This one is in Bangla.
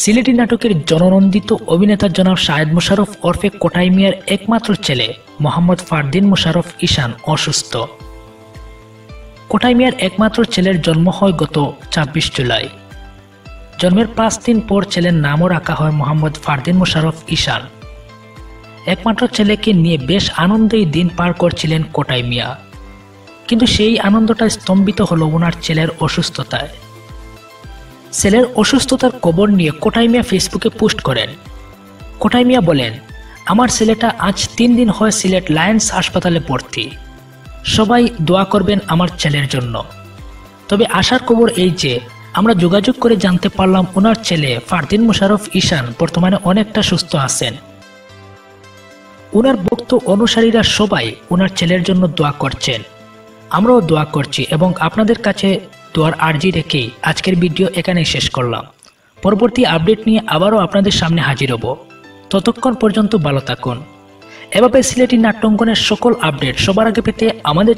সিলেটি নাটকের জননন্দিত অভিনেতা জনাব শাহেদ মোশাররফ ওরফে কোটাই মিয়ার একমাত্র ছেলে মোহাম্মদ ফারদিন মোশাররফ ঈশান অসুস্থ। কোটাই মিয়ার একমাত্র ছেলের জন্ম হয় গত ২৬ জুলাই। জন্মের ৫ দিন পর ছেলের নামও রাখা হয় মোহাম্মদ ফারদিন মোশাররফ ঈশান। একমাত্র ছেলেকে নিয়ে বেশ আনন্দেই দিন পার করছিলেন কোটাই মিয়া, কিন্তু সেই আনন্দটা স্তম্ভিত হলো ওনার ছেলের অসুস্থতায়। ছেলের অসুস্থতার খবর নিয়ে কোটাই মিয়া ফেসবুকে পোস্ট করেন। কোটাই মিয়া বলেন, আমার ছেলেটা আজ ৩ দিন হয় সিলেট লায়ন্স হাসপাতালে ভর্তি, সবাই দোয়া করবেন আমার ছেলের জন্য। তবে আশার খবর এই যে আমরা যোগাযোগ করে জানতে পারলাম ওনার ছেলে ফারদিন মোশাররফ ঈশান বর্তমানে অনেকটা সুস্থ আছেন। ওনার ভক্ত অনুসারীরা সবাই ওনার ছেলের জন্য দোয়া করছেন, আমরাও দোয়া করছি এবং আপনাদের কাছে দোয়ার আর্জি রেখেই আজকের ভিডিও এখানেই শেষ করলাম। পরবর্তী আপডেট নিয়ে আবারও আপনাদের সামনে হাজির হব। ততক্ষণ পর্যন্ত ভালো থাকুন। এভাবে সিলেটি নাট্যাঙ্গনের সকল আপডেট সবার আগে পেতে আমাদের